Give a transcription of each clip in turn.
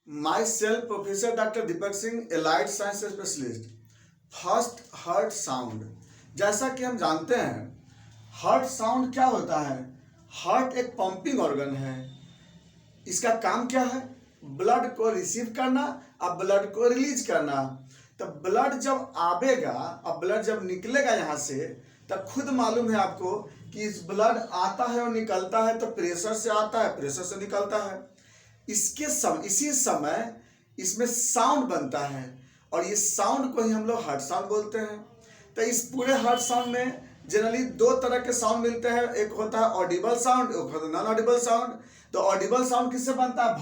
Myself, Professor Dr. Deepak Singh, Allied Science Specialist. First heart sound. जैसा कि हम जानते हैं हार्ट साउंड क्या होता है। हार्ट एक पंपिंग ऑर्गन है। इसका काम क्या है? ब्लड को रिसीव करना और ब्लड को रिलीज करना। तो ब्लड जब आवेगा और ब्लड जब निकलेगा यहाँ से, तब खुद मालूम है आपको कि इस ब्लड आता है और निकलता है तो प्रेशर से आता है, प्रेशर से निकलता है। इसी समय इसमें साउंड बनता है और ये साउंड को ही हम लोग हार्ट साउंड बोलते हैं। तो इस पूरे हार्ट साउंड में जनरली दो तरह के साउंड मिलते हैं, एक होता है ऑडिबल साउंड, एक होता है नॉन ऑडिबल साउंड। तो ऑडिबल साउंड किससे बनता है?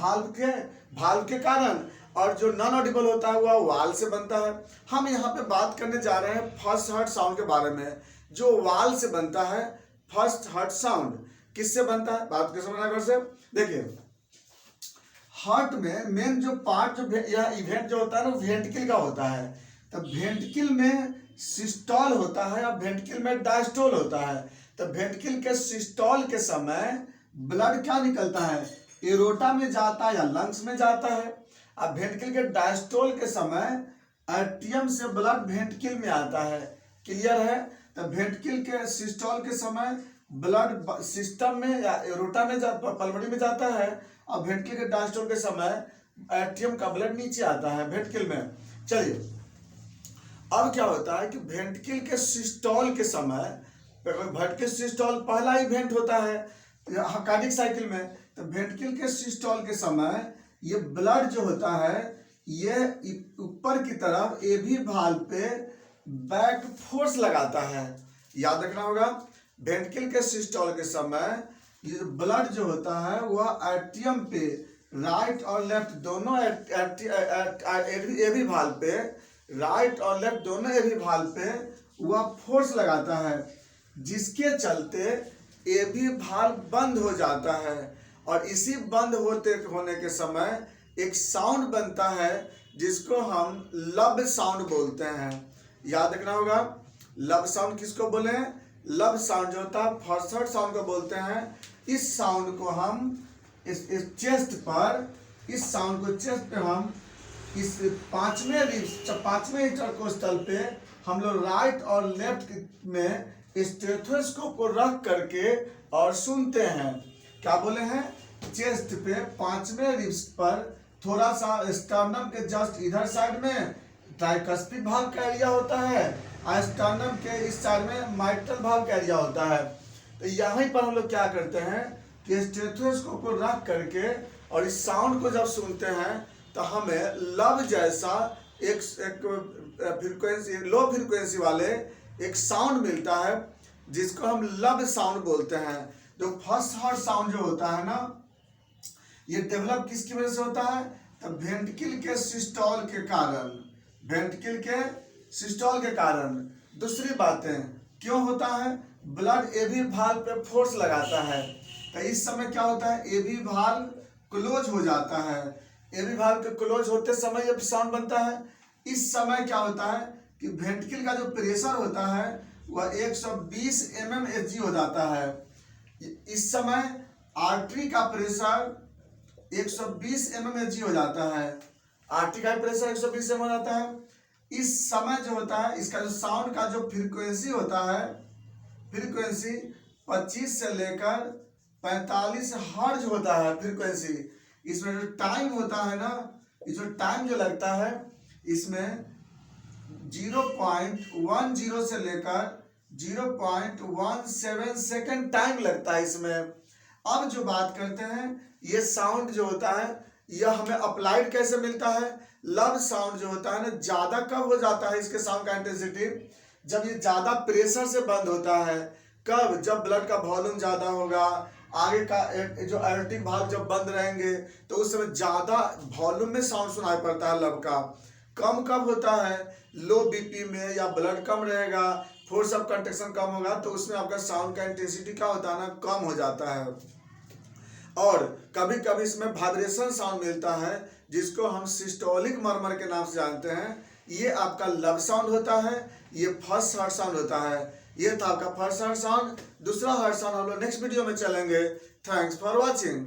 भाल्व के कारण, और जो नॉन ऑडिबल होता है वह वाल से बनता है। हम यहाँ पे बात करने जा रहे हैं फर्स्ट हार्ट साउंड के बारे में, जो वाल से बनता है। फर्स्ट हार्ट साउंड किससे बनता है? बात कैसे बना से देखिए, हार्ट में मेन जो पार्ट जो या इवेंट जो होता है ना, वेंट्रिकल का होता है। तो वेंट्रिकल में सिस्टोल होता है और वेंट्रिकल में डायस्टोल होता है। तो वेंट्रिकल के सिस्टोल के समय ब्लड क्या निकलता है? एरोटा में जाता है या लंग्स में जाता है। अब वेंट्रिकल के डायस्टोल के समय एट्रियम से ब्लड वेंट्रिकल में आता है। क्लियर है? तो वेंट्रिकल के सिस्टोल के समय ब्लड सिस्टम में या एरोटा में पल्मोनी में जाता है, और वेंट्रिकल के डायस्टोल के समय एट्रियम का ब्लड नीचे आता है वेंट्रिकल में। चलिए, अब क्या होता है कि वेंट्रिकल के सिस्टोल के समय, वेंट्रिकल सिस्टोल पहला इवेंट होता है कार्डियक साइकिल में। तो वेंट्रिकल के सिस्टोल के समय ये ब्लड जो होता है ये ऊपर की तरफ एवी वाल्व पे बैक फोर्स लगाता है। याद रखना होगा, वेंट्रिकल के सिस्टोल के समय ये ब्लड जो होता है वह एट्रियम पे राइट और लेफ्ट दोनों एवी वाल्व पे, राइट और लेफ्ट दोनों एवी वाल्व पे वह फोर्स लगाता है, जिसके चलते एवी वाल्व बंद हो जाता है। और इसी बंद होने के समय एक साउंड बनता है जिसको हम लब साउंड बोलते हैं। याद रखना होगा, लब साउंड किसको बोले? लब साउंड जो होता है फर्स्ट हार्ट साउंड को बोलते हैं। इस साउंड को हम इस चेस्ट पर, इस साउंड को चेस्ट पे हम इस पांचवें इंटरकोस्टल पे हम लोग राइट और लेफ्ट में स्टेथोस्कोप को रख करके और सुनते हैं। क्या बोले हैं? चेस्ट पे पांचवें रिब्स पर थोड़ा सा स्टर्नम के जस्ट इधर साइड में ट्राइकस्पिड भाग का एरिया होता है, स्टर्नम के इस साइड में माइट्रल भाग का एरिया होता है। तो यहीं पर हम लोग क्या करते हैं कि स्टेथोस्कोप को रख करके और इस साउंड को जब सुनते हैं तो हमें लब जैसा एक फ्रीक्वेंसी, लो फ्रीक्वेंसी वाले एक साउंड मिलता है, जिसको हम लब साउंड बोलते हैं। जो फर्स्ट हार्ट साउंड जो होता है ना, ये डेवलप किसकी वजह से होता है? तो वेंट्रिकल के सिस्टोल के कारण, वेंट्रिकल के सिस्टोल के कारण। दूसरी बातें क्यों होता है? ब्लड एवी वाल्व पे फोर्स लगाता है। तो इस समय क्या होता है? एवी वाल्व क्लोज हो जाता है। एवी वाल्व के क्लोज होते समय ये साउंड बनता है। इस समय क्या होता है कि वेंट्रिकल का जो प्रेशर होता है वह 120 mmHg हो जाता है। इस समय आर्टरी का प्रेशर 120 mmHg हो जाता है। आर्टरी का प्रेशर 120 mm हो जाता है। इस समय जो होता है, इसका जो साउंड का जो फ्रीक्वेंसी होता है, फ्रीक्वेंसी 25 से लेकर 45 हर्ट्ज होता है फ्रीक्वेंसी। इसमें जो टाइम होता है ना, ये जो टाइम जो लगता है इसमें 0.10 से लेकर 0.17 सेकेंड टाइम लगता है इसमें। अब जो बात करते हैं, ये साउंड जो होता है यह हमें अप्लाइड कैसे मिलता है? लब साउंड जो होता है ना, ज्यादा कब हो जाता है इसके साउंड का इंटेंसिटी? जब ये ज्यादा प्रेशर से बंद होता है। कब? जब ब्लड का वॉल्यूम ज्यादा होगा, आगे का जो एरोटिक भाग जब बंद रहेंगे तो उस समय ज्यादा वॉल्यूम में साउंड सुनाई पड़ता है लब का। कम कब होता है? लो बीपी में, या ब्लड कम रहेगा, फोर्स ऑफ कंट्रैक्शन कम होगा, तो उसमें आपका साउंड का इंटेंसिटी क्या होता है ना, कम हो जाता है। और कभी कभी इसमें वाइब्रेशन साउंड मिलता है, जिसको हम सिस्टोलिक मरमर के नाम से जानते हैं। ये आपका लब साउंड होता है, ये फर्स्ट हार्ट साउंड होता है। ये था आपका फर्स्ट हार्ट साउंड। दूसरा हार्ट साउंड हम लोग नेक्स्ट वीडियो में चलेंगे। Thanks for watching.